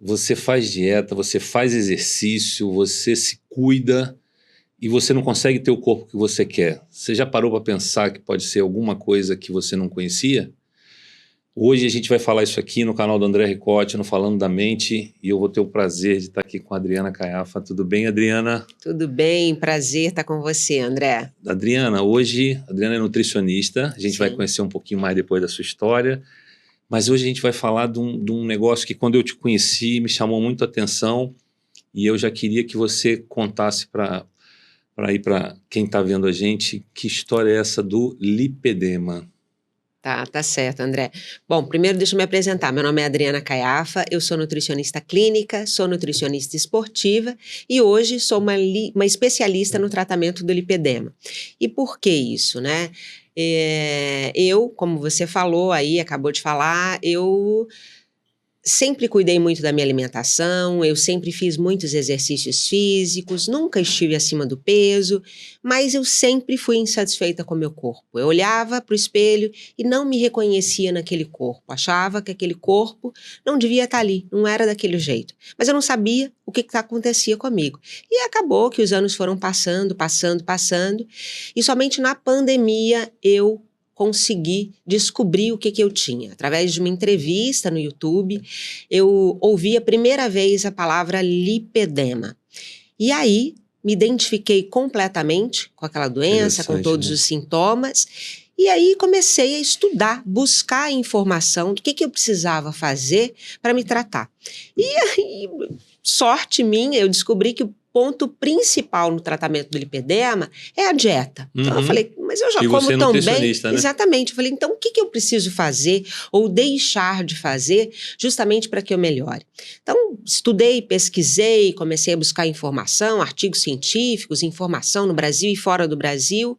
você faz dieta, você faz exercício, você se cuida e você não consegue ter o corpo que você quer. Você já parou para pensar que pode ser alguma coisa que você não conhecia? Hoje a gente vai falar isso aqui no canal do André Ricotti, no Falando da Mente, e eu vou ter o prazer de estar aqui com a Adriana Caiafa. Tudo bem, Adriana? Tudo bem, prazer estar com você, André. Adriana, hoje, a Adriana é nutricionista, a gente vai conhecer um pouquinho mais depois da sua história, mas hoje a gente vai falar de um negócio que quando eu te conheci me chamou muito a atenção e eu já queria que você contasse para quem está vendo a gente, que história é essa do lipedema? Tá certo, André. Bom, primeiro deixa eu me apresentar. Meu nome é Adriana Caiafa, eu sou nutricionista clínica, sou nutricionista esportiva e hoje sou uma especialista no tratamento do lipedema. E por que isso, né? Eu, como você falou aí, acabou de falar, eu sempre cuidei muito da minha alimentação, eu sempre fiz muitos exercícios físicos, nunca estive acima do peso, mas eu sempre fui insatisfeita com o meu corpo. Eu olhava para o espelho e não me reconhecia naquele corpo, achava que aquele corpo não devia estar ali, não era daquele jeito. Mas eu não sabia o que acontecia comigo. E acabou que os anos foram passando, e somente na pandemia eu consegui descobrir o que eu tinha. Através de uma entrevista no YouTube, eu ouvi a primeira vez a palavra lipedema. E aí, me identifiquei completamente com aquela doença, com todos os sintomas, e aí comecei a estudar, buscar informação do que eu precisava fazer para me tratar. E aí, sorte minha, eu descobri que o ponto principal no tratamento do lipedema é a dieta. Então eu falei, mas eu já como tão bem. Né? Exatamente. Eu falei, então o que eu preciso fazer ou deixar de fazer justamente para que eu melhore? Então estudei, pesquisei, comecei a buscar informação, artigos científicos, informação no Brasil e fora do Brasil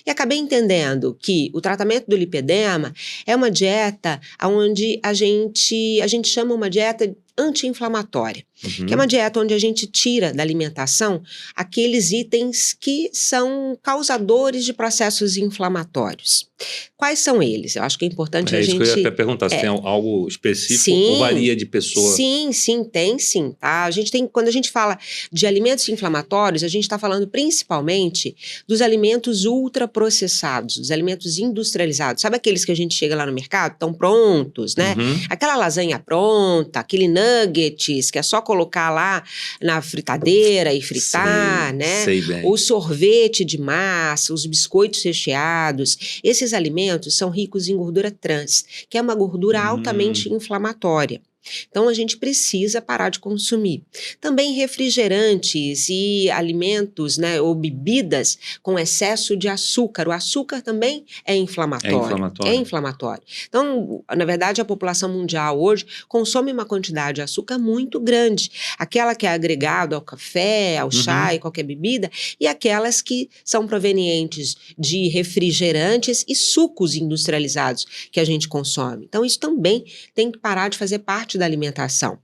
e acabei entendendo que o tratamento do lipedema é uma dieta onde a gente chama uma dieta anti-inflamatória, que é uma dieta onde a gente tira da alimentação aqueles itens que são causadores de processos inflamatórios. Quais são eles? Eu acho que é importante a gente... É isso que eu ia até perguntar, se tem algo específico ou varia de pessoa? Sim, tem sim, tá? Quando a gente fala de alimentos inflamatórios, a gente está falando principalmente dos alimentos ultraprocessados, dos alimentos industrializados. Sabe aqueles que a gente chega lá no mercado, estão prontos, né? Aquela lasanha pronta, aquele nuggets, que é só colocar lá na fritadeira e fritar, né? Sei bem. O sorvete de massa, os biscoitos recheados. Esses alimentos são ricos em gordura trans, que é uma gordura altamente inflamatória. Então, a gente precisa parar de consumir. Também refrigerantes e alimentos, né, ou bebidas com excesso de açúcar. O açúcar também é inflamatório. É inflamatório. Então, na verdade, a população mundial hoje consome uma quantidade de açúcar muito grande. Aquela que é agregado ao café, ao chá e qualquer bebida, e aquelas que são provenientes de refrigerantes e sucos industrializados que a gente consome. Então, isso também tem que parar de fazer parte da alimentação.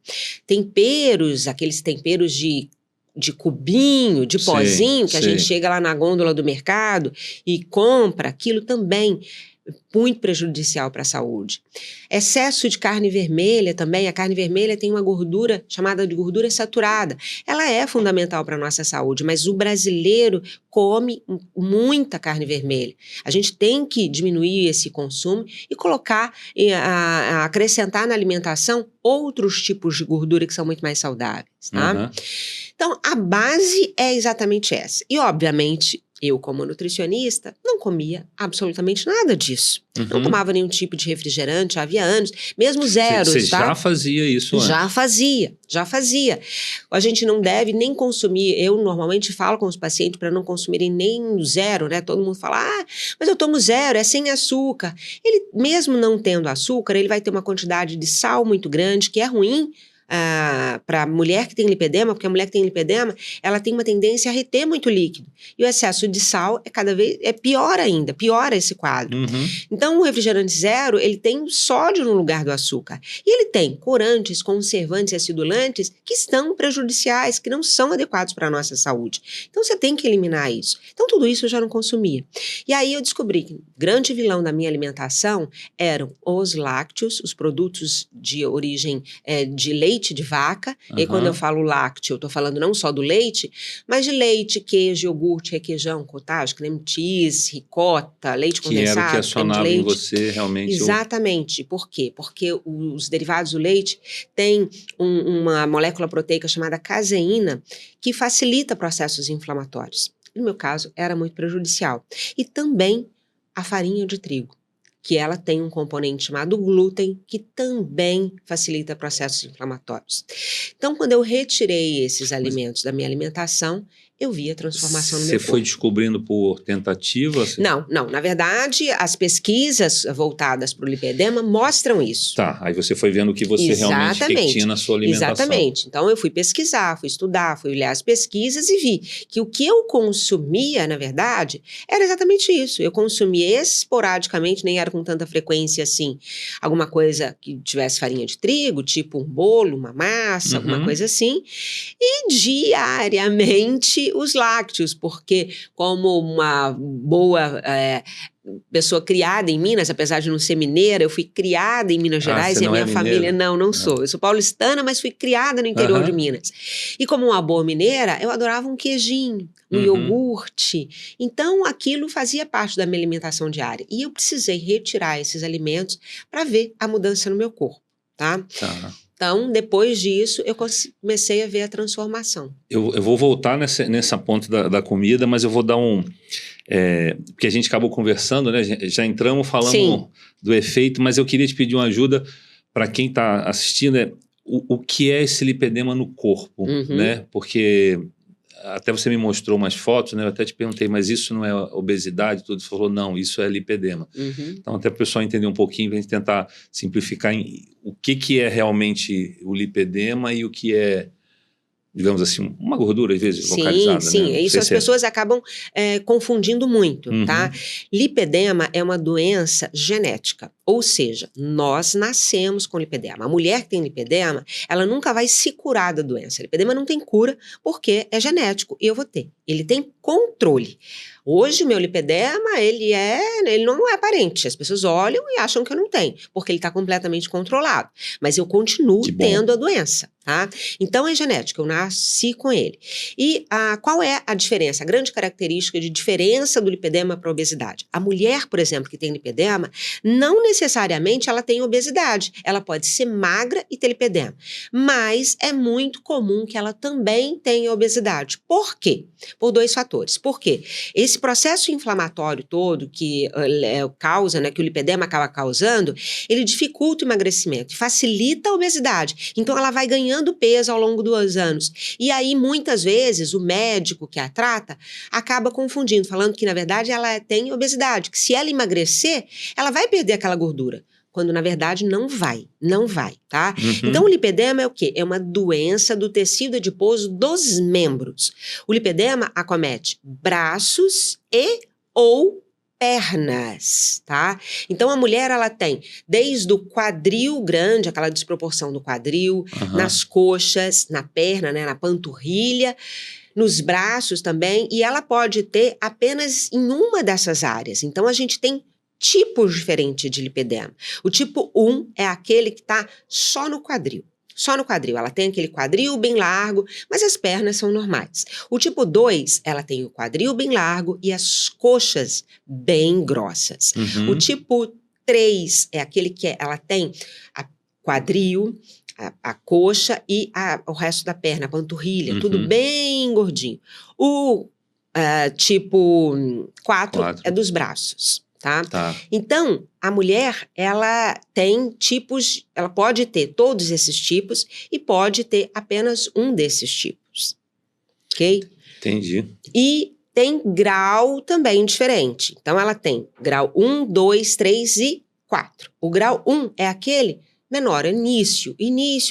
Temperos, aqueles temperos de cubinho, de pozinho, que a gente chega lá na gôndola do mercado e compra, aquilo também muito prejudicial para a saúde. Excesso de carne vermelha também, a carne vermelha tem uma gordura chamada de gordura saturada. Ela é fundamental para a nossa saúde, mas o brasileiro come muita carne vermelha. A gente tem que diminuir esse consumo e colocar, acrescentar na alimentação outros tipos de gordura que são muito mais saudáveis, tá? Então, a base é exatamente essa. E, obviamente, eu, como nutricionista, não comia absolutamente nada disso. Não tomava nenhum tipo de refrigerante, havia anos, mesmo zeros, Você já fazia isso antes? Já fazia. A gente não deve nem consumir, eu normalmente falo com os pacientes para não consumirem nem zero, né? Todo mundo fala, mas eu tomo zero, é sem açúcar. Ele, mesmo não tendo açúcar, ele vai ter uma quantidade de sal muito grande, que é ruim, para a mulher que tem lipedema, porque a mulher que tem lipedema, ela tem uma tendência a reter muito líquido. E o excesso de sal é pior ainda, piora esse quadro. Então, o refrigerante zero, ele tem sódio no lugar do açúcar. E ele tem corantes, conservantes e acidulantes que estão prejudiciais, que não são adequados para a nossa saúde. Então, você tem que eliminar isso. Então, tudo isso eu já não consumia. E aí eu descobri que o grande vilão da minha alimentação eram os lácteos, os produtos de origem de leite leite de vaca. E aí, quando eu falo lácteo, eu tô falando não só do leite, mas de leite, queijo, iogurte, requeijão, cottage, creme cheese, ricota, leite condensado, era o que acionava em leite. você realmente. Exatamente. Por quê? Porque os derivados do leite têm uma molécula proteica chamada caseína que facilita processos inflamatórios. No meu caso, era muito prejudicial. E também a farinha de trigo, que ela tem um componente chamado glúten, que também facilita processos inflamatórios. Então, quando eu retirei esses alimentos da minha alimentação, eu vi a transformação no meu corpo. Você foi descobrindo por tentativa? Assim? Não. Na verdade, as pesquisas voltadas para o lipedema mostram isso. Tá, aí você foi vendo o que você realmente tinha na sua alimentação. Exatamente. Então, eu fui pesquisar, fui estudar, fui olhar as pesquisas e vi que o que eu consumia, na verdade, era exatamente isso. Eu consumia esporadicamente, nem era com tanta frequência assim, alguma coisa que tivesse farinha de trigo, tipo um bolo, uma massa, alguma coisa assim, e diariamente os lácteos, porque como uma boa pessoa criada em Minas, apesar de não ser mineira, eu fui criada em Minas Gerais e a minha família... Não sou. Eu sou paulistana, mas fui criada no interior de Minas. E como uma boa mineira, eu adorava um queijinho, um iogurte. Então, aquilo fazia parte da minha alimentação diária. E eu precisei retirar esses alimentos para ver a mudança no meu corpo, tá? Então, depois disso, eu comecei a ver a transformação. Eu vou voltar nessa ponta da comida, mas eu vou dar porque a gente acabou conversando, né? Já entramos falando do efeito, mas eu queria te pedir uma ajuda para quem está assistindo. O que é esse lipedema no corpo, né? Porque até você me mostrou umas fotos, né? Eu até te perguntei, mas isso não é obesidade? Tudo, você falou, não, isso é lipedema. Então, até para o pessoal entender um pouquinho, para a gente tentar simplificar o que é realmente o lipedema e o que é, digamos assim, uma gordura, às vezes, localizada. Sim, né? Isso as pessoas acabam confundindo muito, tá? Lipedema é uma doença genética, ou seja, nós nascemos com lipedema. A mulher que tem lipedema, ela nunca vai se curar da doença. Lipedema não tem cura porque é genético e eu vou ter. Ele tem controle. Hoje, o meu lipedema, ele não é aparente. As pessoas olham e acham que eu não tenho, porque ele está completamente controlado. Mas eu continuo tendo a doença, tá? Então, é genético, eu nasci com ele. E qual é a diferença? A grande característica de diferença do lipedema para a obesidade. A mulher, por exemplo, que tem lipedema, não necessariamente ela tem obesidade. Ela pode ser magra e ter lipedema. Mas é muito comum que ela também tenha obesidade. Por quê? Por dois fatores. Por quê? Esse processo inflamatório todo que causa, né, que o lipedema acaba causando, ele dificulta o emagrecimento, facilita a obesidade. Então, ela vai ganhando peso ao longo dos anos. E aí, muitas vezes, o médico que a trata acaba confundindo, falando que, na verdade, ela tem obesidade, que se ela emagrecer, ela vai perder aquela gordura. Quando, na verdade, não vai, tá? Então, o lipedema é o quê? É uma doença do tecido adiposo dos membros. O lipedema acomete braços ou pernas, tá? Então, a mulher, ela tem desde o quadril grande, aquela desproporção do quadril, nas coxas, na perna, né, na panturrilha, nos braços também, e ela pode ter apenas em uma dessas áreas. Então, a gente tem tipos diferentes de lipedema. O tipo 1 é aquele que está só no quadril. Só no quadril. Ela tem aquele quadril bem largo, mas as pernas são normais. O tipo 2, ela tem o quadril bem largo e as coxas bem grossas. O tipo 3 é aquele que ela tem a quadril, a coxa e o resto da perna, a panturrilha, tudo bem gordinho. O tipo 4 é dos braços. Tá? Então, a mulher, ela tem tipos, ela pode ter todos esses tipos e pode ter apenas um desses tipos, ok? Entendi. E tem grau também diferente. Então, ela tem grau 1, 2, 3 e 4. O grau 1 é aquele menor, início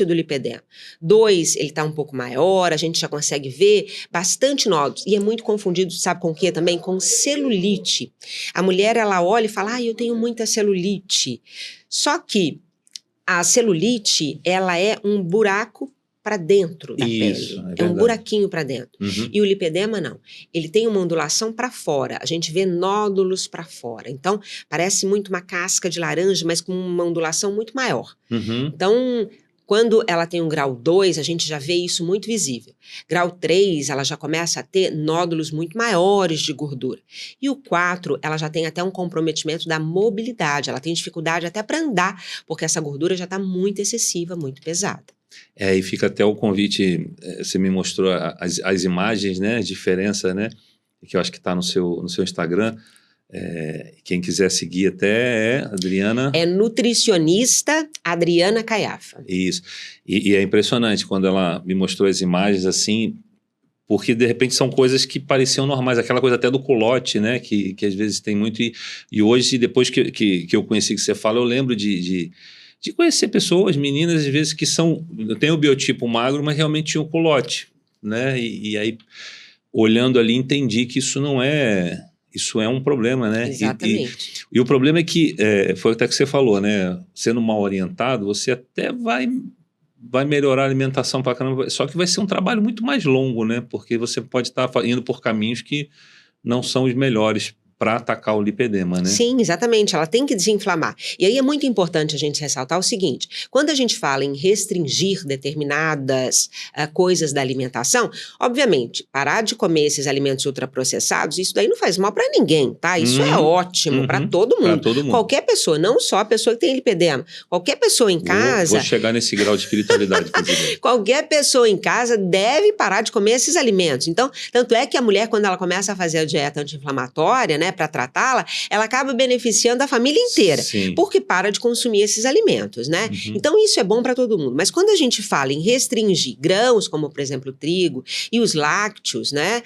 do lipedema. 2, ele está um pouco maior, a gente já consegue ver bastante nódulos. E é muito confundido, sabe com o quê também? Com celulite. A mulher, ela olha e fala, eu tenho muita celulite. Só que a celulite, ela é um buraco para dentro da pele. É um buraquinho para dentro. E o lipedema não. Ele tem uma ondulação para fora. A gente vê nódulos para fora. Então, parece muito uma casca de laranja, mas com uma ondulação muito maior. Então, Quando ela tem um grau 2, a gente já vê isso muito visível. Grau 3, ela já começa a ter nódulos muito maiores de gordura. E o 4, ela já tem até um comprometimento da mobilidade, ela tem dificuldade até para andar, porque essa gordura já está muito excessiva, muito pesada. E fica até o convite, você me mostrou as imagens, né, a diferença, né, que eu acho que está no seu Instagram. Quem quiser seguir até Adriana... É nutricionista Adriana Caiafa. Isso. E é impressionante quando ela me mostrou as imagens assim, porque de repente são coisas que pareciam normais, aquela coisa até do culote, né, que às vezes tem muito, e hoje, depois que eu conheci que você fala, eu lembro de conhecer pessoas, meninas, às vezes que tem o biotipo magro, mas realmente tinham culote, né, e aí, olhando ali, entendi que isso não é... Isso é um problema, né? Exatamente. E o problema é que, foi até que você falou, né? Sendo mal orientado, você até vai melhorar a alimentação para caramba, só que vai ser um trabalho muito mais longo, né? Porque você pode estar indo por caminhos que não são os melhores para atacar o lipedema, né? Sim, exatamente, ela tem que desinflamar. E aí é muito importante a gente ressaltar o seguinte, quando a gente fala em restringir determinadas coisas da alimentação, obviamente, parar de comer esses alimentos ultraprocessados, isso daí não faz mal para ninguém, tá? Isso é ótimo para todo mundo. Todo mundo. Qualquer pessoa, não só a pessoa que tem lipedema, qualquer pessoa em casa... Vou chegar nesse grau de espiritualidade. Qualquer pessoa em casa deve parar de comer esses alimentos. Então, tanto é que a mulher, quando ela começa a fazer a dieta anti-inflamatória, né, para tratá-la, ela acaba beneficiando a família inteira, Sim. porque para de consumir esses alimentos, né? Então isso é bom para todo mundo. Mas quando a gente fala em restringir grãos, como por exemplo o trigo e os lácteos, né,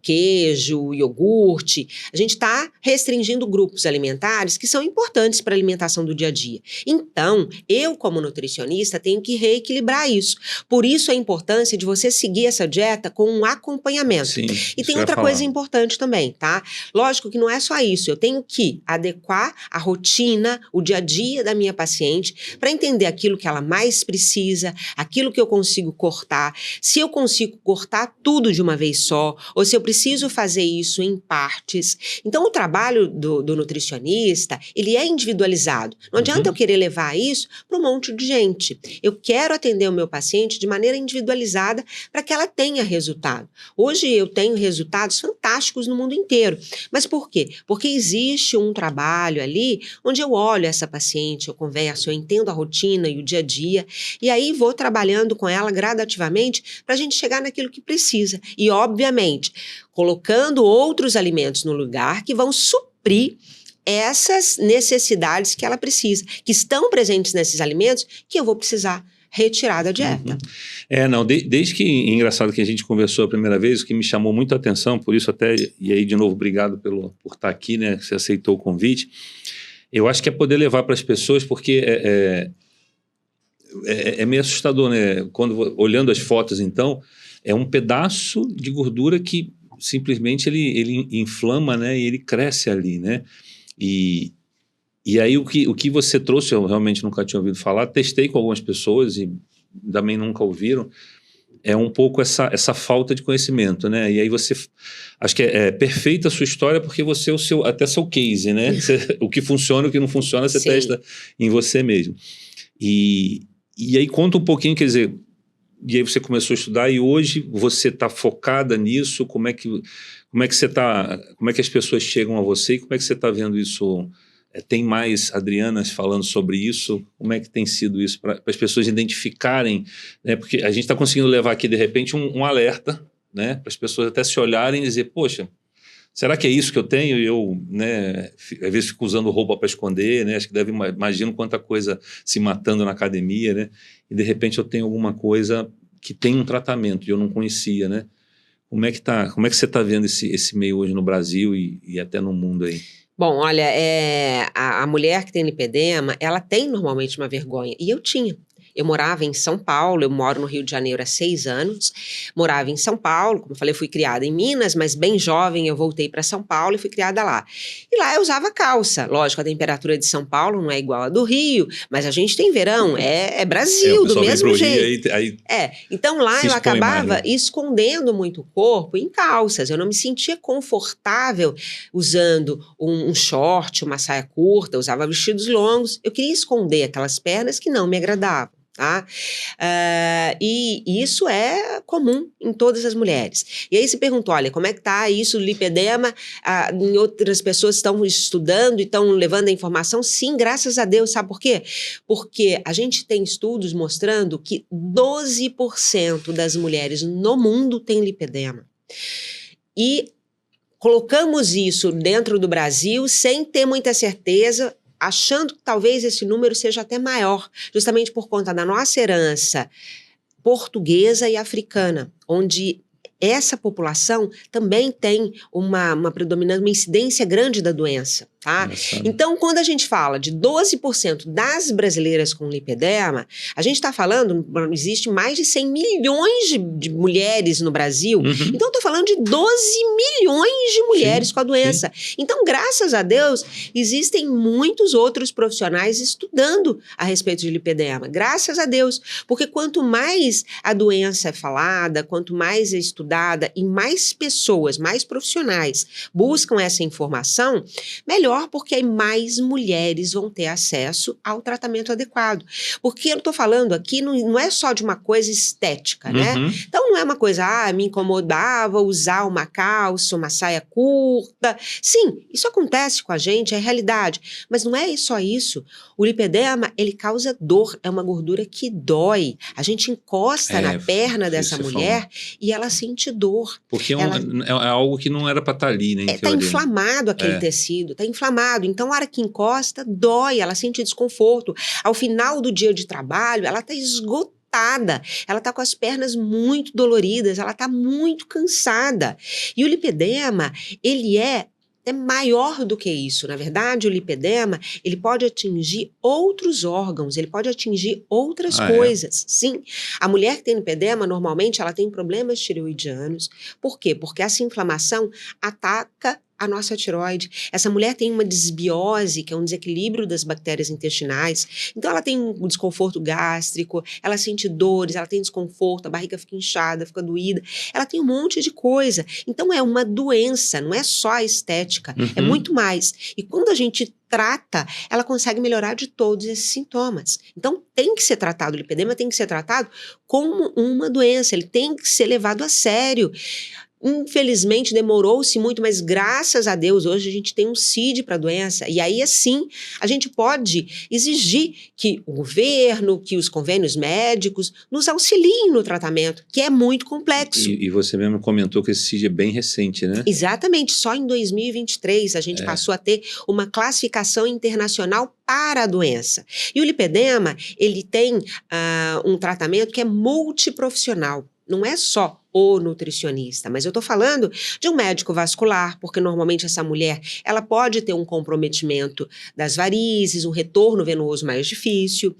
queijo, iogurte, a gente está restringindo grupos alimentares que são importantes para a alimentação do dia a dia. Então, eu como nutricionista tenho que reequilibrar isso. Por isso a importância de você seguir essa dieta com um acompanhamento. Sim, e tem outra coisa importante também, tá? Lógico que não é só isso, eu tenho que adequar a rotina, o dia a dia da minha paciente para entender aquilo que ela mais precisa, aquilo que eu consigo cortar, se eu consigo cortar tudo de uma vez só, ou se eu preciso fazer isso em partes. Então o trabalho do nutricionista, ele é individualizado. Não adianta eu querer levar isso para um monte de gente. Eu quero atender o meu paciente de maneira individualizada para que ela tenha resultado. Hoje eu tenho resultados fantásticos no mundo inteiro. Mas por quê? Porque existe um trabalho ali onde eu olho essa paciente, eu converso, eu entendo a rotina e o dia a dia, e aí vou trabalhando com ela gradativamente para a gente chegar naquilo que precisa. E, obviamente, colocando outros alimentos no lugar que vão suprir essas necessidades que ela precisa, que estão presentes nesses alimentos que eu vou precisar retirar da dieta. Desde que, engraçado que a gente conversou a primeira vez, o que me chamou muito a atenção, por isso até, e aí de novo, obrigado por estar aqui, né, você aceitou o convite, eu acho que é poder levar para as pessoas, porque é meio assustador, né, olhando as fotos então, é um pedaço de gordura que simplesmente ele inflama, né, e ele cresce ali, né, e aí o que você trouxe, eu realmente nunca tinha ouvido falar, testei com algumas pessoas e também nunca ouviram, é um pouco essa falta de conhecimento, né? E aí acho que é perfeita a sua história porque você é até seu case, né? O que funciona, o que não funciona, você testa em você mesmo. E aí conta um pouquinho, quer dizer, e aí você começou a estudar e hoje você está focada nisso, como é que você tá, como é que as pessoas chegam a você e como é que você está vendo isso? Tem mais Adrianas falando sobre isso? Como é que tem sido isso para as pessoas identificarem, né? Porque a gente está conseguindo levar aqui, de repente, um alerta, né? Para as pessoas até se olharem e dizer, poxa, será que é isso que eu tenho? E eu, né, às vezes fico usando roupa para esconder, né? Acho que imagino quanta coisa se matando na academia, né? E de repente eu tenho alguma coisa que tem um tratamento e eu não conhecia, né? Como é que você está vendo esse meio hoje no Brasil e até no mundo aí? Bom, olha, a mulher que tem lipedema, ela tem normalmente uma vergonha, e eu tinha. Eu morava em São Paulo, eu moro no Rio de Janeiro há 6 anos, morava em São Paulo, como eu falei, eu fui criada em Minas, mas bem jovem eu voltei para São Paulo e fui criada lá. E lá eu usava calça, lógico, a temperatura de São Paulo não é igual a do Rio, mas a gente tem verão, é Brasil, do mesmo jeito. Então lá eu acabava escondendo muito o corpo em calças, eu não me sentia confortável usando um short, uma saia curta, usava vestidos longos, eu queria esconder aquelas pernas que não me agradavam. Tá? E isso é comum em todas as mulheres. E aí se pergunta, olha, como é que tá isso, lipedema? Em outras pessoas estão estudando e estão levando a informação? Sim, graças a Deus. Sabe por quê? Porque a gente tem estudos mostrando que 12% das mulheres no mundo têm lipedema. E colocamos isso dentro do Brasil sem ter muita certeza, achando que talvez esse número seja até maior, justamente por conta da nossa herança portuguesa e africana, onde essa população também tem uma predominância, uma incidência grande da doença. Tá? Então, quando a gente fala de 12% das brasileiras com lipedema, a gente está falando, existe mais de 100 milhões de mulheres no Brasil, então estou falando de 12 milhões de mulheres com a doença. Então, graças a Deus, existem muitos outros profissionais estudando a respeito de lipedema, graças a Deus, porque quanto mais a doença é falada, quanto mais é estudada e mais pessoas, mais profissionais buscam essa informação, melhor, porque aí mais mulheres vão ter acesso ao tratamento adequado. Porque eu estou falando aqui, não é só de uma coisa estética, né? Então não é uma coisa, me incomodava usar uma calça, uma saia curta. Sim, isso acontece com a gente, é realidade. Mas não é só isso. O lipedema, ele causa dor, é uma gordura que dói. A gente encosta na perna dessa mulher e ela sente dor. Porque é algo que não era para estar ali, né? Está inflamado aquele tecido, está inflamado. Então, a hora que encosta, dói, ela sente desconforto. Ao final do dia de trabalho, ela está esgotada. Ela está com as pernas muito doloridas, ela está muito cansada. E o lipedema, ele é maior do que isso. Na verdade, o lipedema, ele pode atingir outros órgãos, ele pode atingir outras coisas. Sim, a mulher que tem lipedema, normalmente, ela tem problemas tireoidianos. Por quê? Porque essa inflamação ataca a nossa tireoide. Essa mulher tem uma desbiose, que é um desequilíbrio das bactérias intestinais. Então, ela tem um desconforto gástrico, ela sente dores, ela tem desconforto, a barriga fica inchada, fica doída. Ela tem um monte de coisa. Então, é uma doença, não é só a estética, é muito mais. E quando a gente trata, ela consegue melhorar de todos esses sintomas. Então, tem que ser tratado, o lipedema tem que ser tratado como uma doença, ele tem que ser levado a sério. Infelizmente demorou-se muito, mas graças a Deus hoje a gente tem um CID para a doença e aí assim a gente pode exigir que o governo, que os convênios médicos nos auxiliem no tratamento, que é muito complexo. E você mesmo comentou que esse CID é bem recente, né? Exatamente, só em 2023 a gente passou a ter uma classificação internacional para a doença. E o lipedema, ele tem um tratamento que é multiprofissional, não é só o nutricionista, mas eu estou falando de um médico vascular, porque normalmente essa mulher, ela pode ter um comprometimento das varizes, um retorno venoso mais difícil,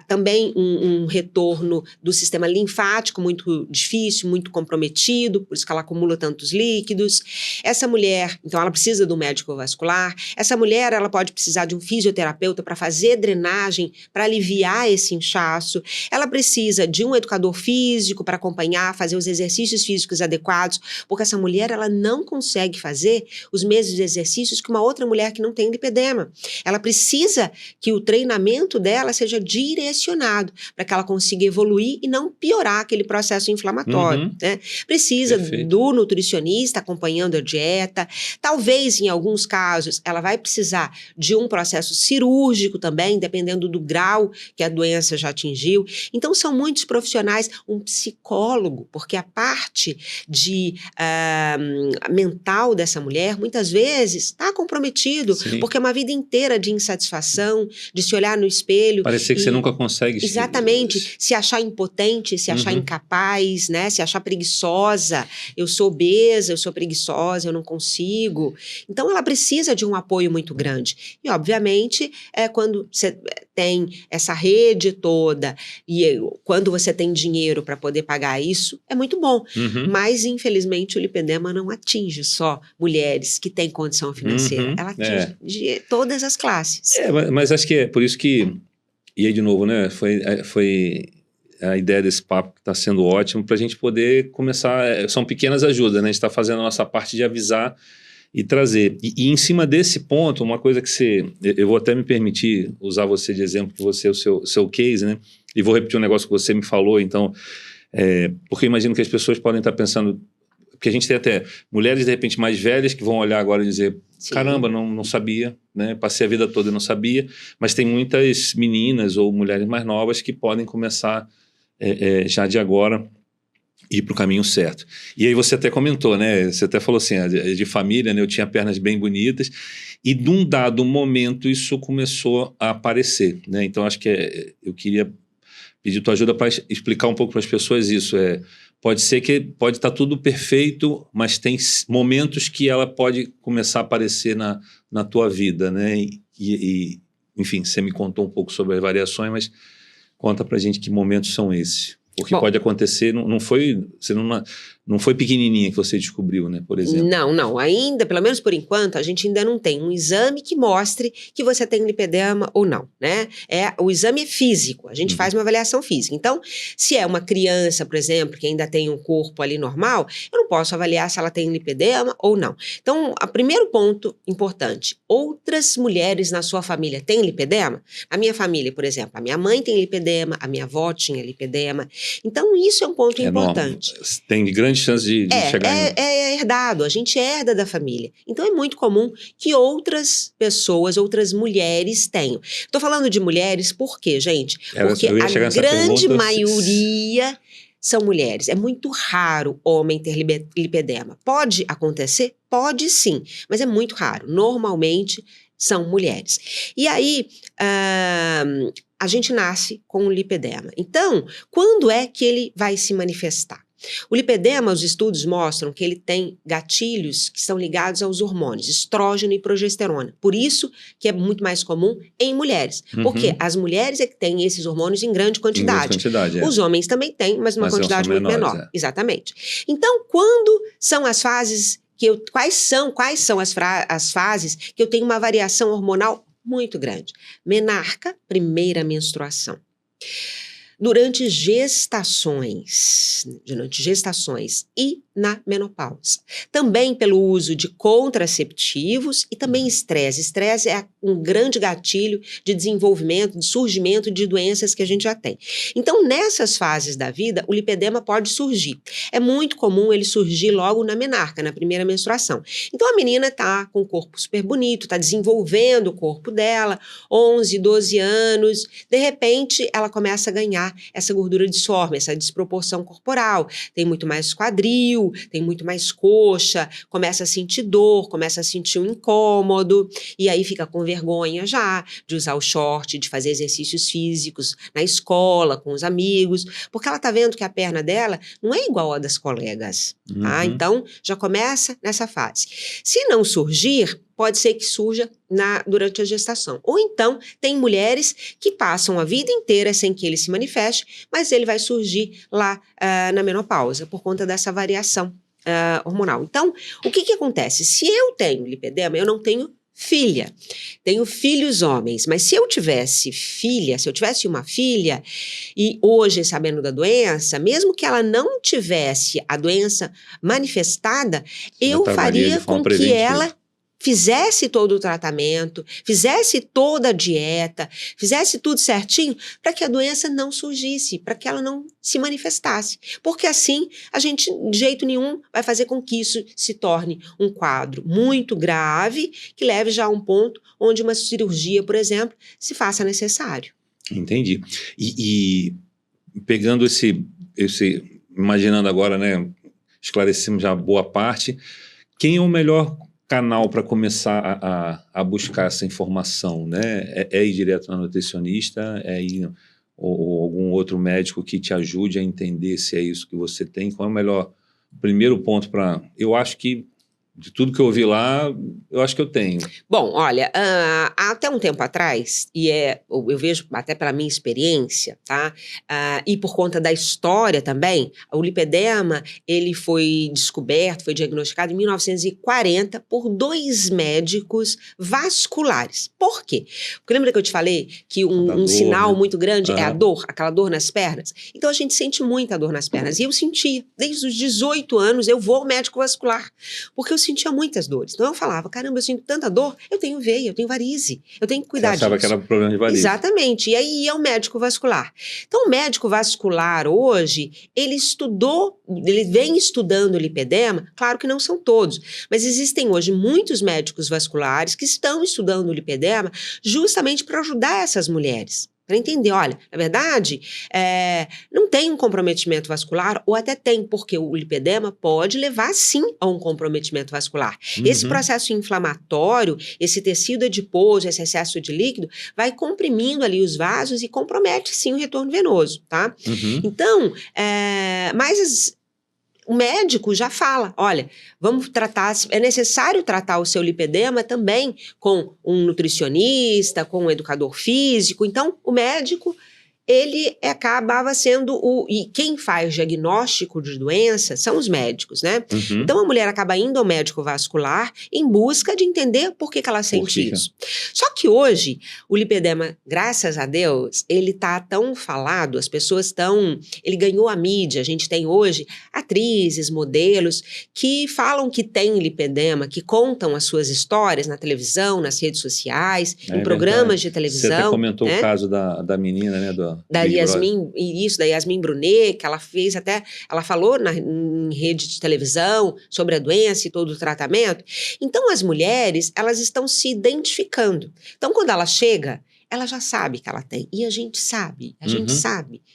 também um retorno do sistema linfático muito difícil, muito comprometido, por isso que ela acumula tantos líquidos. Essa mulher, então ela precisa do médico vascular, essa mulher, ela pode precisar de um fisioterapeuta para fazer drenagem, para aliviar esse inchaço, ela precisa de um educador físico para acompanhar, fazer os exercícios físicos adequados, porque essa mulher, ela não consegue fazer os mesmos exercícios que uma outra mulher que não tem lipedema. Ela precisa que o treinamento dela seja direcionado para que ela consiga evoluir e não piorar aquele processo inflamatório, né? Precisa do nutricionista acompanhando a dieta, talvez em alguns casos ela vai precisar de um processo cirúrgico também, dependendo do grau que a doença já atingiu. Então são muitos profissionais, um psicólogo, porque a parte mental dessa mulher, muitas vezes, está comprometido, porque é uma vida inteira de insatisfação, de se olhar no espelho. Parecer que você nunca consegue. Exatamente, se achar impotente, se achar incapaz, né? Se achar preguiçosa. Eu sou obesa, eu sou preguiçosa, eu não consigo. Então, ela precisa de um apoio muito grande. E, obviamente, quando você tem essa rede toda, e quando você tem dinheiro para poder pagar isso, é muito bom. Uhum. Mas, infelizmente, o lipedema não atinge só mulheres que têm condição financeira. Ela atinge todas as classes. Mas acho que é por isso que, e aí de novo, né, foi a ideia desse papo que está sendo ótimo para a gente poder começar, são pequenas ajudas, né, a gente está fazendo a nossa parte de avisar e trazer. E em cima desse ponto, uma coisa que eu vou até me permitir usar você de exemplo, que você é o seu case, né, e vou repetir um negócio que você me falou, então, porque eu imagino que as pessoas podem estar pensando, porque a gente tem até mulheres de repente mais velhas que vão olhar agora e dizer, sim, caramba, não sabia, né? Passei a vida toda e não sabia, mas tem muitas meninas ou mulheres mais novas que podem começar já de agora ir para o caminho certo. E aí você até comentou, né? Você até falou assim, de família, né? Eu tinha pernas bem bonitas e de um dado momento isso começou a aparecer, né? Então acho que eu queria pedir tua ajuda para explicar um pouco para as pessoas isso, pode ser que pode estar tudo perfeito, mas tem momentos que ela pode começar a aparecer na tua vida, né? E, enfim, você me contou um pouco sobre as variações, mas conta pra gente que momentos são esses. Porque pode acontecer, não foi pequenininha que você descobriu, né, por exemplo? Não, ainda, pelo menos por enquanto, a gente ainda não tem um exame que mostre que você tem lipedema ou não, né? O exame é físico, a gente faz uma avaliação física. Então, se é uma criança, por exemplo, que ainda tem um corpo ali normal, eu não posso avaliar se ela tem lipedema ou não. Então, o primeiro ponto importante, outras mulheres na sua família têm lipedema? Na minha família, por exemplo, a minha mãe tem lipedema, a minha avó tinha lipedema. Então, isso é um ponto importante. Tem grande chance de chegar é herdado, a gente herda da família. Então, é muito comum que outras pessoas, outras mulheres tenham. Estou falando de mulheres por quê, gente? Porque a grande maioria são mulheres. É muito raro homem ter lipedema. Pode acontecer? Pode sim, mas é muito raro. Normalmente, são mulheres. E aí, a gente nasce com o lipedema. Então, quando é que ele vai se manifestar? O lipedema, os estudos mostram que ele tem gatilhos que são ligados aos hormônios, estrógeno e progesterona. Por isso que é muito mais comum em mulheres. Porque as mulheres é que têm esses hormônios em grande quantidade. Os homens também têm, mas numa quantidade muito menor. Exatamente. Então, quando são as fases quais são as fases que eu tenho uma variação hormonal muito grande? Menarca, primeira menstruação. Durante gestações e na menopausa. Também pelo uso de contraceptivos e também estresse. Estresse é um grande gatilho de desenvolvimento, de surgimento de doenças que a gente já tem. Então, nessas fases da vida, o lipedema pode surgir. É muito comum ele surgir logo na menarca, na primeira menstruação. Então, a menina está com o corpo super bonito, está desenvolvendo o corpo dela, 11, 12 anos, de repente, ela começa a ganhar essa gordura disforme, essa desproporção corporal, tem muito mais quadril, tem muito mais coxa, começa a sentir dor, começa a sentir um incômodo, e aí fica com vergonha já de usar o short, de fazer exercícios físicos na escola, com os amigos, porque ela tá vendo que a perna dela não é igual à das colegas, tá? Então, já começa nessa fase. Se não surgir, pode ser que surja durante a gestação. Ou então, tem mulheres que passam a vida inteira sem que ele se manifeste, mas ele vai surgir lá na menopausa, por conta dessa variação hormonal. Então, o que acontece? Se eu tenho lipedema, eu não tenho filha. Tenho filhos homens, mas se eu tivesse uma filha, e hoje sabendo da doença, mesmo que ela não tivesse a doença manifestada, eu faria com que ela fizesse todo o tratamento, fizesse toda a dieta, fizesse tudo certinho para que a doença não surgisse, para que ela não se manifestasse. Porque assim, a gente de jeito nenhum vai fazer com que isso se torne um quadro muito grave, que leve já a um ponto onde uma cirurgia, por exemplo, se faça necessário. Entendi. E pegando imaginando agora, né, esclarecemos já boa parte, quem é o melhor canal para começar a buscar essa informação, né? É ir direto na nutricionista, ou algum outro médico que te ajude a entender se é isso que você tem? Qual é o primeiro ponto para... Eu acho que De tudo que eu ouvi lá, eu acho que eu tenho. Bom, olha, até um tempo atrás, eu vejo até pela minha experiência, tá? E por conta da história também, o lipedema, ele foi descoberto, foi diagnosticado em 1940 por 2 médicos vasculares. Por quê? Porque lembra que eu te falei que um sinal, né, muito grande é a dor, aquela dor nas pernas? Então a gente sente muita dor nas pernas. E eu sentia, desde os 18 anos, eu vou ao médico vascular, porque eu sentia muitas dores. Então eu falava, caramba, eu sinto tanta dor, eu tenho veia, eu tenho varize, eu tenho que cuidar disso. Você achava que era problema de varize. Exatamente, e aí ia o médico vascular. Então o médico vascular hoje, ele vem estudando o lipedema, claro que não são todos, mas existem hoje muitos médicos vasculares que estão estudando o lipedema justamente para ajudar essas mulheres. Para entender, olha, na verdade, não tem um comprometimento vascular, ou até tem, porque o lipedema pode levar, sim, a um comprometimento vascular. Esse processo inflamatório, esse tecido adiposo, esse excesso de líquido, vai comprimindo ali os vasos e compromete, sim, o retorno venoso, tá? Então, o médico já fala, olha, vamos tratar, é necessário tratar o seu lipedema também com um nutricionista, com um educador físico. Então, o médico, ele acabava sendo e quem faz diagnóstico de doença são os médicos, né? Então a mulher acaba indo ao médico vascular em busca de entender por que ela sente isso. Só que hoje, o lipedema, graças a Deus, ele tá tão falado, as pessoas ele ganhou a mídia, a gente tem hoje atrizes, modelos, que falam que tem lipedema, que contam as suas histórias na televisão, nas redes sociais, em programas de televisão. Você até comentou o caso da menina, né, da Yasmin Brunet, que ela fez ela falou em rede de televisão sobre a doença e todo o tratamento. Então, as mulheres, elas estão se identificando. Então, quando ela chega, ela já sabe que ela tem. E a gente sabe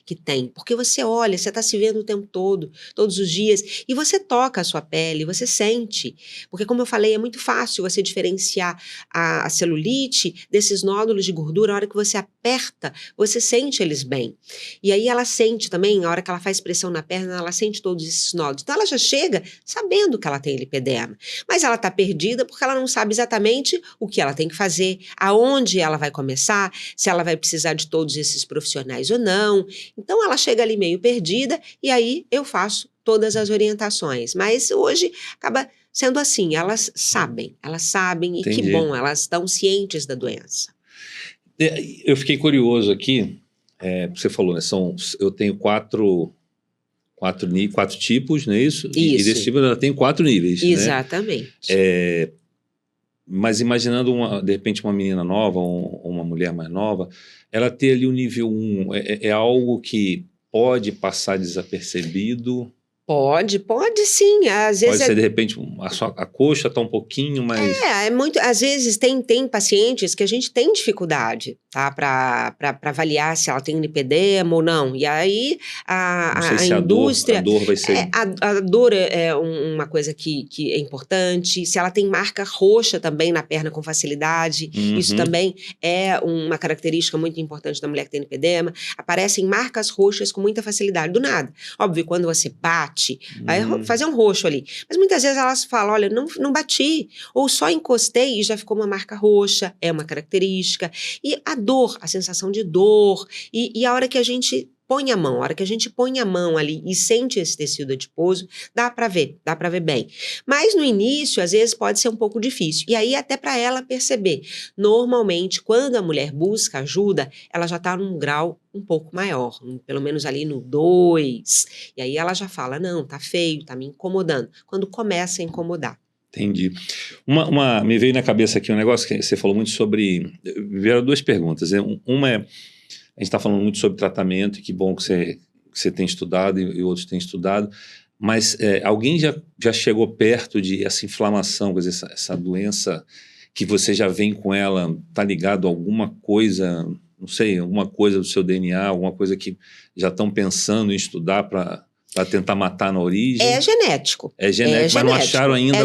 que tem. Porque você olha, você está se vendo o tempo todo, todos os dias, e você toca a sua pele, você sente. Porque, como eu falei, é muito fácil você diferenciar a celulite desses nódulos de gordura. Na hora que você aperta, você sente eles bem. E aí ela sente também, na hora que ela faz pressão na perna, ela sente todos esses nódulos. Então ela já chega sabendo que ela tem lipedema. Mas ela está perdida porque ela não sabe exatamente o que ela tem que fazer, aonde ela vai começar, se ela vai precisar de todos esses profissionais ou não. Então ela chega ali meio perdida e aí eu faço todas as orientações. Mas hoje acaba sendo assim, elas sabem e Entendi. Que bom, elas estão cientes da doença. Eu fiquei curioso aqui, você falou, né, eu tenho quatro tipos, não é isso? E desse tipo ela tem 4 níveis. Exatamente. Né? Mas imaginando, de repente, uma menina nova, ou uma mulher mais nova, ela ter ali o nível 1, é algo que pode passar desapercebido? Pode sim. Às vezes pode ser, de repente, a coxa está um pouquinho mais... às vezes tem pacientes que a gente tem dificuldade, tá? Para avaliar se ela tem lipedema ou não. E aí a indústria... A dor vai ser... A dor é uma coisa que é importante. Se ela tem marca roxa também na perna com facilidade, isso também é uma característica muito importante da mulher que tem lipedema. Aparecem marcas roxas com muita facilidade, do nada. Óbvio, quando você bate, vai fazer um roxo ali. Mas muitas vezes elas falam, olha, não bati, ou só encostei e já ficou uma marca roxa, é uma característica. E a dor, a sensação de dor, e a hora que a gente põe a mão ali e sente esse tecido adiposo, dá para ver bem. Mas no início, às vezes, pode ser um pouco difícil. E aí, até para ela perceber. Normalmente, quando a mulher busca ajuda, ela já está num grau um pouco maior, pelo menos ali no 2. E aí ela já fala, não, tá feio, tá me incomodando. Quando começa a incomodar. Entendi. Me veio na cabeça aqui um negócio que você falou muito sobre... Vieram 2 perguntas. Uma é... A gente está falando muito sobre tratamento, e que bom que você tem estudado e outros têm estudado, mas alguém já chegou perto de essa inflamação, quer dizer, essa doença que você já vem com ela, está ligado a alguma coisa, não sei, alguma coisa do seu DNA, alguma coisa que já estão pensando em estudar para Para tentar matar na origem? É genético. É genético, mas não acharam ainda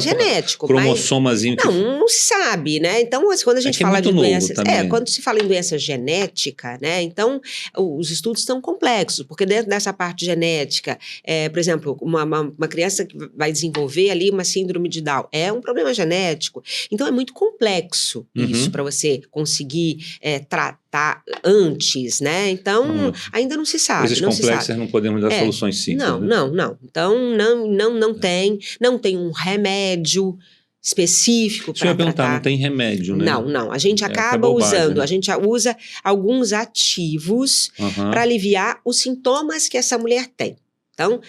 cromossomazinho que... Não se sabe, né? Então, quando a gente fala de doenças... quando se fala em doença genética, né? Então, os estudos estão complexos, porque dentro dessa parte genética, por exemplo, uma criança que vai desenvolver ali uma síndrome de Down, é um problema genético. Então, é muito complexo isso para você conseguir tratar antes, né? Então, ainda não se sabe. Coisas complexas não podemos dar soluções simples. Não. Então, não tem um remédio específico para tratar. Não tem remédio, né? Não. A gente acaba usando, a gente usa alguns ativos para aliviar os sintomas que essa mulher tem. Então,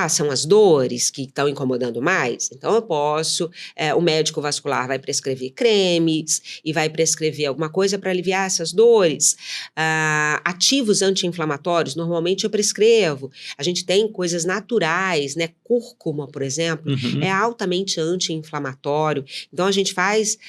são as dores que estão incomodando mais? Então, eu posso, o médico vascular vai prescrever cremes e vai prescrever alguma coisa para aliviar essas dores. Ativos anti-inflamatórios, normalmente eu prescrevo. A gente tem coisas naturais, né? Cúrcuma, por exemplo, é altamente anti-inflamatório. Então, a gente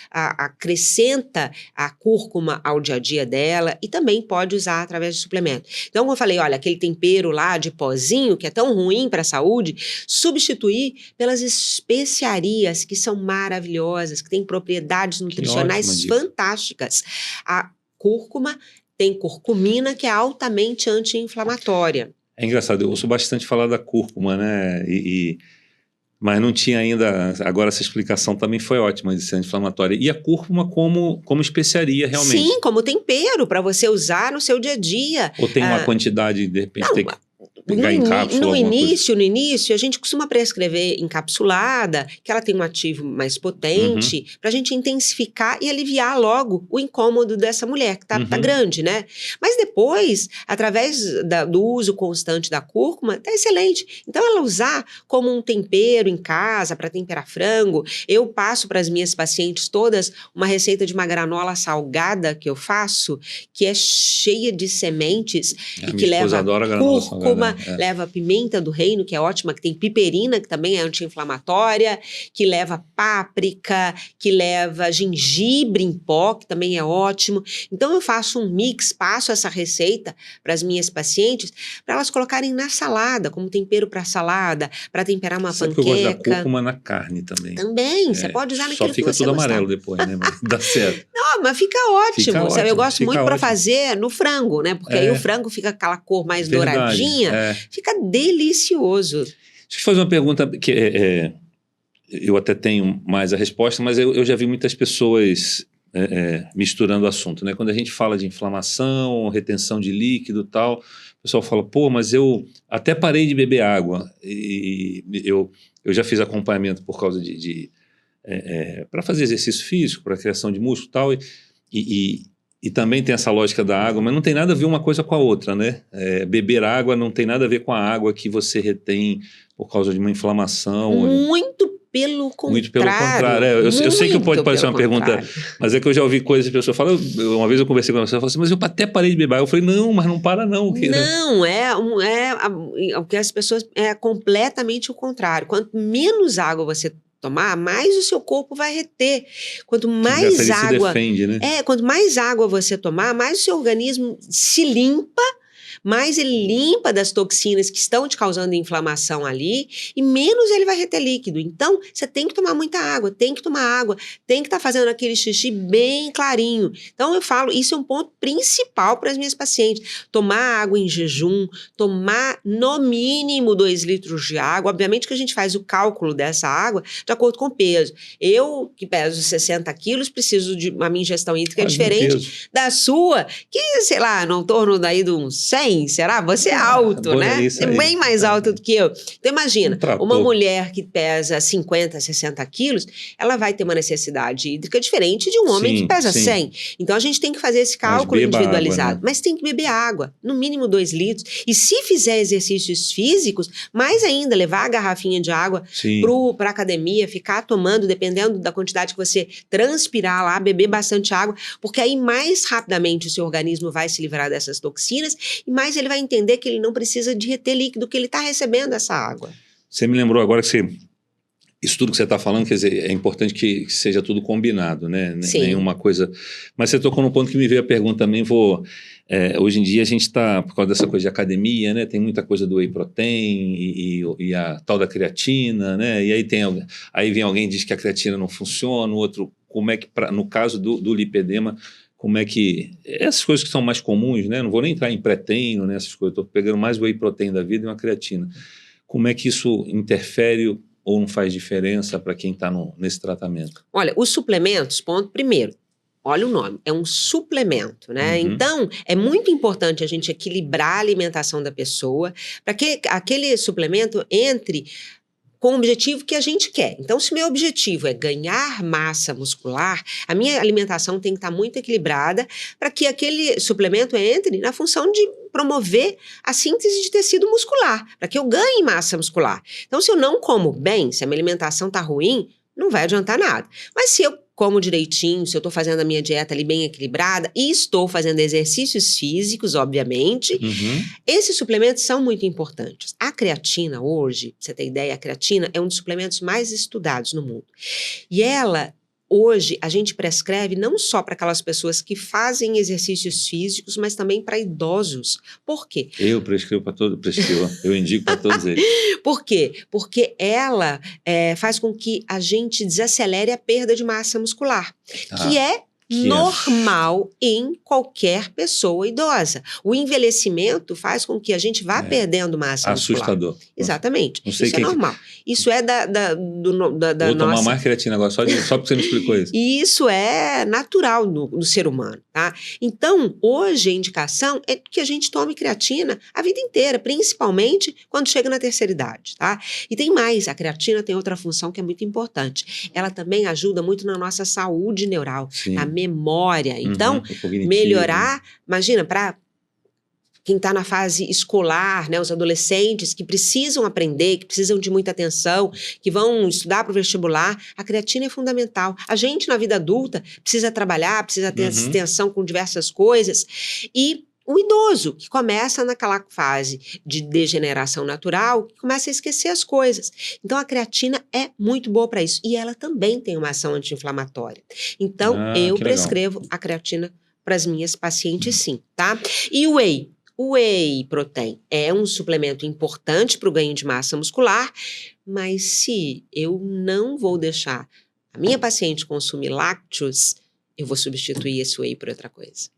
acrescenta a cúrcuma ao dia a dia dela e também pode usar através de suplemento. Então, como eu falei, olha, aquele tempero lá de pozinho, que é tão ruim para a saúde, substituir pelas especiarias que são maravilhosas, que têm propriedades nutricionais fantásticas. A cúrcuma tem curcumina, que é altamente anti-inflamatória. É engraçado, eu ouço bastante falar da cúrcuma, né? Mas não tinha ainda... Agora essa explicação também foi ótima de ser anti-inflamatória. E a cúrcuma como especiaria, realmente? Sim, como tempero para você usar no seu dia a dia. Ou tem uma quantidade, de repente, tem que... No início, a gente costuma prescrever encapsulada, que ela tem um ativo mais potente, para a gente intensificar e aliviar logo o incômodo dessa mulher, que tá grande, né? Mas depois, através do uso constante da cúrcuma, tá excelente. Então, ela usar como um tempero em casa, para temperar frango, eu passo para as minhas pacientes todas uma receita de uma granola salgada que eu faço, que é cheia de sementes e que leva cúrcuma, leva pimenta do reino, que é ótima, que tem piperina, que também é anti-inflamatória, que leva páprica, que leva gengibre em pó, que também é ótimo. Então, eu faço um mix, passo essa receita para as minhas pacientes, para elas colocarem na salada, como tempero para salada, para temperar uma panqueca. Eu gosto da cúrcuma na carne também. Também, você pode usar naquilo que você Só fica tudo gostar. amarelo depois, né? Mas dá certo. Não, mas fica ótimo. Eu gosto muito para fazer no frango, né? Porque aí o frango fica aquela cor mais douradinha. Fica delicioso. Deixa eu te fazer uma pergunta que eu até tenho mais a resposta, mas eu já vi muitas pessoas misturando o assunto, né? Quando a gente fala de inflamação, retenção de líquido e tal, o pessoal fala, pô, mas eu até parei de beber água. E eu já fiz acompanhamento por causa para fazer exercício físico, para criação de músculo e também tem essa lógica da água, mas não tem nada a ver uma coisa com a outra, né? Beber água não tem nada a ver com a água que você retém por causa de uma inflamação. Muito pelo contrário. Muito pelo contrário. Eu sei que pode parecer uma pergunta, mas é que eu já ouvi coisas que a pessoa fala. Uma vez eu conversei com uma pessoa e falei assim, mas eu até parei de beber água. Eu falei, não, mas não para não. O que as pessoas... É completamente o contrário. Quanto menos água você tomar, mais o seu corpo vai reter. Quanto mais água... se defende, né? Quanto mais água você tomar, mais o seu organismo se limpa, mais ele limpa das toxinas que estão te causando inflamação ali e menos ele vai reter líquido. Então, você tem que tomar muita água, tem que estar fazendo aquele xixi bem clarinho. Então, eu falo, isso é um ponto principal para as minhas pacientes. Tomar água em jejum, tomar no mínimo 2 litros de água. Obviamente que a gente faz o cálculo dessa água de acordo com o peso. Eu, que peso 60 quilos, preciso de uma minha ingestão hídrica diferente da sua, que, sei lá, no torno daí de uns 100, será? Você é alto, né? É bem mais alto do que eu. Então, imagina, uma mulher que pesa 50, 60 quilos, ela vai ter uma necessidade hídrica diferente de um homem que pesa 100. Então, a gente tem que fazer esse cálculo individualizado. Água, né? Mas tem que beber água, no mínimo 2 litros. E se fizer exercícios físicos, mais ainda, levar a garrafinha de água para a academia, ficar tomando, dependendo da quantidade que você transpirar lá, beber bastante água, porque aí mais rapidamente o seu organismo vai se livrar dessas toxinas e mais ele vai entender que ele não precisa de reter líquido, que ele está recebendo essa água. Você me lembrou agora que Isso tudo que você está falando, quer dizer, é importante que seja tudo combinado, né? Sim. Nenhuma coisa... Mas você tocou num ponto que me veio a pergunta também, hoje em dia a gente está, por causa dessa coisa de academia, né? Tem muita coisa do whey protein e a tal da creatina, né? E aí vem alguém e diz que a creatina não funciona, o outro, como é que, no caso do lipedema, como é que... Essas coisas que são mais comuns, né? Não vou nem entrar em pré-treino, né? Essas coisas, estou pegando mais o whey protein da vida e uma creatina. Como é que isso interfere ou não faz diferença para quem está nesse tratamento? Olha, os suplementos, ponto primeiro. Olha o nome, é um suplemento, né? Uhum. Então, é muito importante a gente equilibrar a alimentação da pessoa para que aquele suplemento entre com o objetivo que a gente quer. Então, se meu objetivo é ganhar massa muscular, a minha alimentação tem que estar muito equilibrada para que aquele suplemento entre na função de promover a síntese de tecido muscular, para que eu ganhe massa muscular. Então, se eu não como bem, se a minha alimentação está ruim, não vai adiantar nada. Mas se eu como direitinho, se eu estou fazendo a minha dieta ali bem equilibrada e estou fazendo exercícios físicos, obviamente, esses suplementos são muito importantes. A creatina hoje, pra você ter ideia, a creatina é um dos suplementos mais estudados no mundo. E ela... Hoje, a gente prescreve não só para aquelas pessoas que fazem exercícios físicos, mas também para idosos. Por quê? Eu prescrevo para todos, eu indico para todos eles. Por quê? Porque ela faz com que a gente desacelere a perda de massa muscular, que é normal em qualquer pessoa idosa. O envelhecimento faz com que a gente vá perdendo massa muscular. Assustador. Exatamente. Não sei isso é normal. Isso é da Vou tomar mais creatina agora, só porque você me explicou isso. E isso é natural no ser humano, tá? Então, hoje a indicação é que a gente tome creatina a vida inteira, principalmente quando chega na terceira idade, tá? E tem mais, a creatina tem outra função que é muito importante. Ela também ajuda muito na nossa saúde neural, na memória. Então, melhorar, imagina, para quem está na fase escolar, né, os adolescentes que precisam aprender, que precisam de muita atenção, que vão estudar para o vestibular, a creatina é fundamental. A gente, na vida adulta, precisa trabalhar, precisa ter atenção com diversas coisas. E o idoso, que começa naquela fase de degeneração natural, que começa a esquecer as coisas. Então, a creatina é muito boa para isso. E ela também tem uma ação anti-inflamatória. Então, eu prescrevo a creatina para as minhas pacientes, sim, tá? E o whey? O whey protein é um suplemento importante para o ganho de massa muscular, mas se eu não vou deixar a minha paciente consumir lácteos, eu vou substituir esse whey por outra coisa.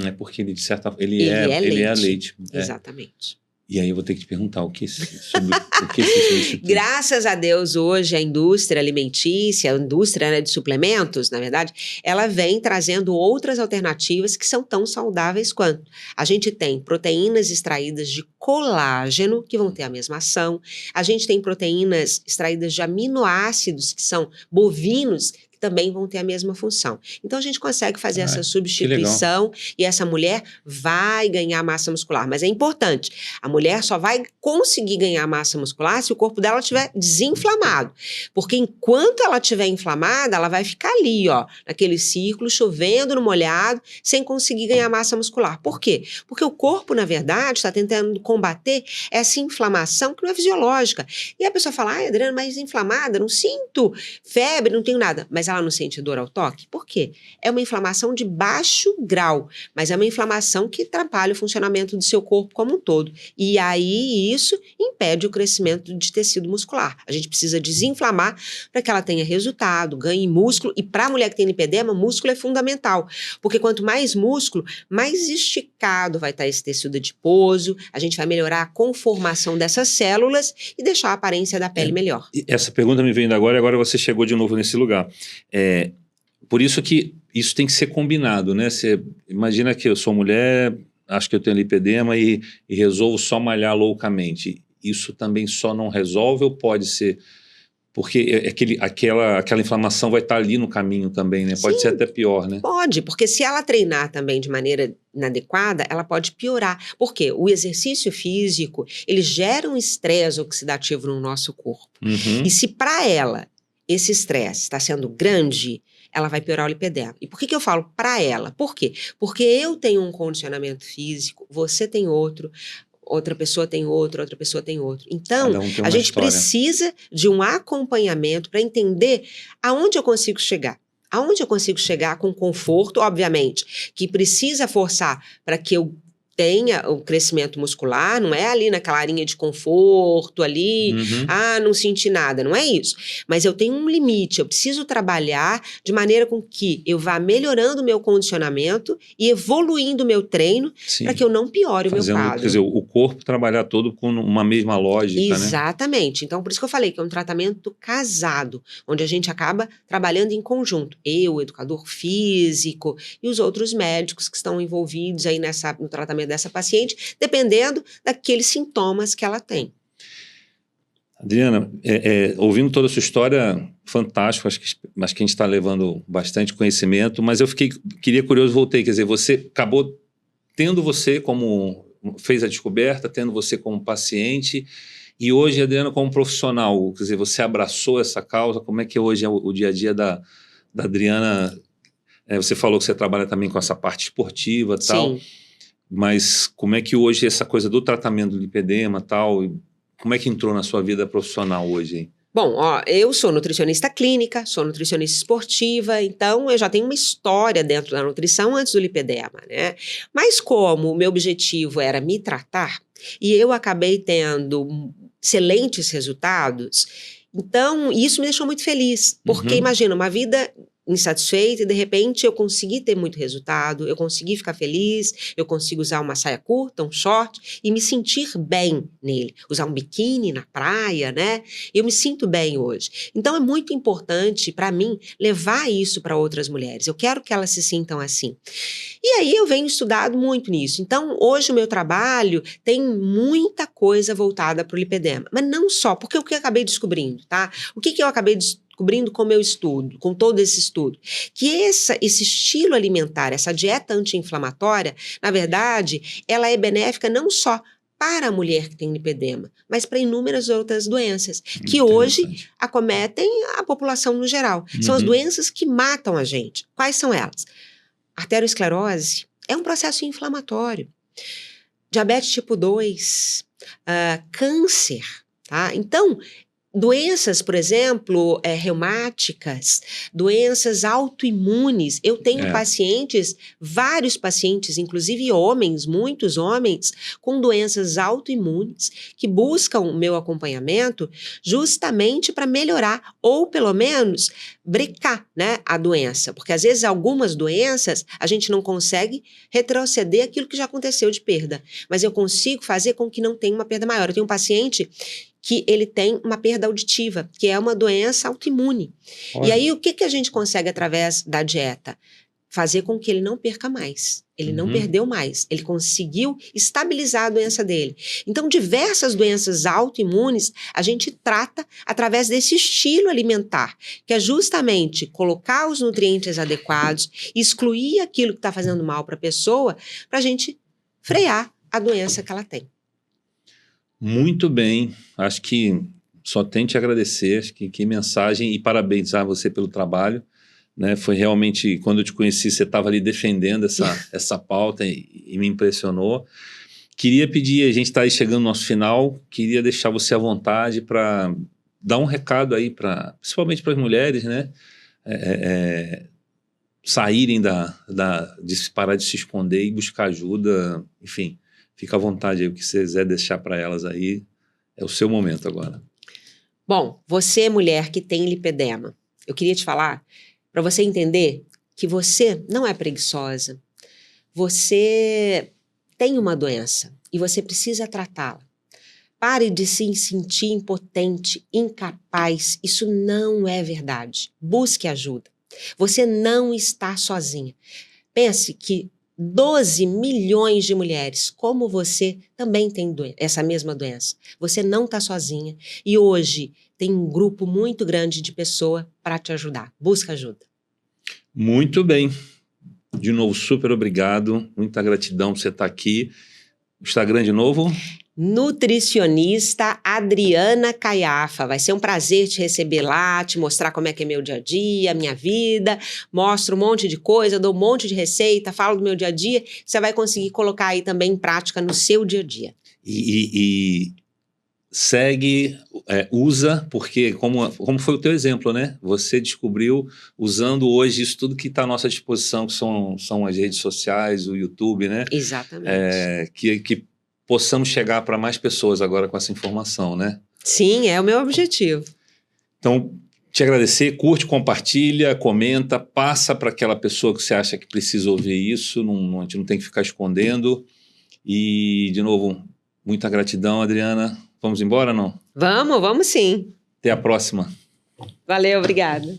É porque ele, de certa forma, ele é leite. Exatamente. E aí eu vou ter que te perguntar sobre o que se substitui. Graças a Deus, hoje a indústria alimentícia, a indústria, né, de suplementos, na verdade, ela vem trazendo outras alternativas que são tão saudáveis quanto. A gente tem proteínas extraídas de colágeno, que vão ter a mesma ação. A gente tem proteínas extraídas de aminoácidos, que são bovinos, também vão ter a mesma função. Então, a gente consegue fazer essa substituição e essa mulher vai ganhar massa muscular. Mas é importante, a mulher só vai conseguir ganhar massa muscular se o corpo dela estiver desinflamado. Porque enquanto ela estiver inflamada, ela vai ficar ali, ó, naquele círculo, chovendo no molhado, sem conseguir ganhar massa muscular. Por quê? Porque o corpo, na verdade, está tentando combater essa inflamação que não é fisiológica. E a pessoa fala, Adriana, mas inflamada, não sinto febre, não tenho nada. Mas ela não sente dor ao toque? Por quê? É uma inflamação de baixo grau, mas é uma inflamação que atrapalha o funcionamento do seu corpo como um todo. E aí isso impede o crescimento de tecido muscular. A gente precisa desinflamar para que ela tenha resultado, ganhe músculo. E para a mulher que tem lipedema, músculo é fundamental, porque quanto mais músculo, mais esticado vai estar esse tecido adiposo, a gente vai melhorar a conformação dessas células e deixar a aparência da pele melhor. Essa pergunta me veio agora e agora você chegou de novo nesse lugar. Por isso que isso tem que ser combinado, né? Você imagina que eu sou mulher, acho que eu tenho lipedema e resolvo só malhar loucamente. Isso também só não resolve ou pode ser... Porque aquela inflamação vai estar ali no caminho também, né? Pode ser até pior, né? Pode, porque se ela treinar também de maneira inadequada, ela pode piorar. Por quê? O exercício físico, ele gera um estresse oxidativo no nosso corpo. E se para ela esse estresse está sendo grande, ela vai piorar o lipedema. E por que eu falo para ela? Por quê? Porque eu tenho um condicionamento físico, você tem outro. outra pessoa tem outro, outra pessoa tem outro. Então, Cada um tem a uma gente história. precisa de um acompanhamento para entender aonde eu consigo chegar. Aonde eu consigo chegar com conforto, obviamente, que precisa forçar para que eu tenha o crescimento muscular, não é ali naquela arinha de conforto ali, não senti nada, não é isso. Mas eu tenho um limite, eu preciso trabalhar de maneira com que eu vá melhorando o meu condicionamento e evoluindo o meu treino para que eu não piore o meu quadro. Quer dizer, o corpo trabalhar todo com uma mesma lógica, né? Exatamente. Então, por isso que eu falei que é um tratamento casado, onde a gente acaba trabalhando em conjunto. Eu, o educador físico e os outros médicos que estão envolvidos aí no tratamento dessa paciente, dependendo daqueles sintomas que ela tem. Adriana, ouvindo toda a sua história, fantástico, acho que a gente está levando bastante conhecimento, mas eu queria curioso, voltei, quer dizer, você acabou tendo você como, fez a descoberta, tendo você como paciente, e hoje, Adriana, como profissional, quer dizer, você abraçou essa causa, como é que hoje é o dia a dia da Adriana? Você falou que você trabalha também com essa parte esportiva e tal, mas como é que hoje essa coisa do tratamento do lipedema e tal, como é que entrou na sua vida profissional hoje, hein? Bom, eu sou nutricionista clínica, sou nutricionista esportiva, então eu já tenho uma história dentro da nutrição antes do lipedema, né? Mas como o meu objetivo era me tratar, e eu acabei tendo excelentes resultados, então isso me deixou muito feliz, porque imagina, uma vida insatisfeita e de repente eu consegui ter muito resultado, eu consegui ficar feliz, eu consigo usar uma saia curta, um short e me sentir bem nele, usar um biquíni na praia, né? Eu me sinto bem hoje. Então é muito importante para mim levar isso para outras mulheres, eu quero que elas se sintam assim. E aí eu venho estudado muito nisso, então hoje o meu trabalho tem muita coisa voltada para o lipedema, mas não só, porque o que eu acabei descobrindo, tá? O que eu acabei descobrindo com o meu estudo, com todo esse estudo, que esse estilo alimentar, essa dieta anti-inflamatória, na verdade, ela é benéfica não só para a mulher que tem lipedema, mas para inúmeras outras doenças, que hoje acometem a população no geral. São as doenças que matam a gente. Quais são elas? Arteriosclerose é um processo inflamatório. Diabetes tipo 2, câncer, tá? Então, doenças, por exemplo, reumáticas, doenças autoimunes. Eu tenho pacientes, vários pacientes, inclusive homens, muitos homens, com doenças autoimunes, que buscam o meu acompanhamento justamente para melhorar, ou pelo menos brecar, né, a doença. Porque às vezes algumas doenças a gente não consegue retroceder aquilo que já aconteceu de perda. Mas eu consigo fazer com que não tenha uma perda maior. Eu tenho um paciente que ele tem uma perda auditiva, que é uma doença autoimune. Olha. E aí, o que a gente consegue através da dieta? Fazer com que ele não perca mais. Ele não perdeu mais. Ele conseguiu estabilizar a doença dele. Então, diversas doenças autoimunes a gente trata através desse estilo alimentar, que é justamente colocar os nutrientes adequados, excluir aquilo que está fazendo mal para a pessoa, para a gente frear a doença que ela tem. Muito bem, acho que só tenho te agradecer, acho que mensagem, e parabenizar você pelo trabalho, né? Foi realmente, quando eu te conheci, você estava ali defendendo essa pauta e me impressionou. Queria pedir, a gente está aí chegando no nosso final, queria deixar você à vontade para dar um recado aí, principalmente para as mulheres, né? Saírem de parar de se esconder e buscar ajuda, enfim. Fica à vontade aí, o que você quiser deixar para elas aí, é o seu momento agora. Bom, você, mulher que tem lipedema, eu queria te falar, para você entender que você não é preguiçosa, você tem uma doença e você precisa tratá-la. Pare de se sentir impotente, incapaz, isso não é verdade. Busque ajuda. Você não está sozinha. Pense que 12 milhões de mulheres como você também têm essa mesma doença. Você não está sozinha e hoje tem um grupo muito grande de pessoas para te ajudar. Busca ajuda. Muito bem. De novo, super obrigado. Muita gratidão por você estar aqui. O Instagram de novo? Nutricionista Adriana Caiafa. Vai ser um prazer te receber lá, te mostrar como é que é meu dia a dia, minha vida. Mostro um monte de coisa, dou um monte de receita, falo do meu dia a dia. Você vai conseguir colocar aí também em prática no seu dia a dia. E segue, usa, porque como foi o teu exemplo, né? Você descobriu usando hoje isso tudo que está à nossa disposição, que são as redes sociais, o YouTube, né? Exatamente. Que possamos chegar para mais pessoas agora com essa informação, né? Sim, é o meu objetivo. Então, te agradecer, curte, compartilha, comenta, passa para aquela pessoa que você acha que precisa ouvir isso, a gente não tem que ficar escondendo. E, de novo, muita gratidão, Adriana. Vamos embora, não? Vamos sim. Até a próxima. Valeu, obrigada.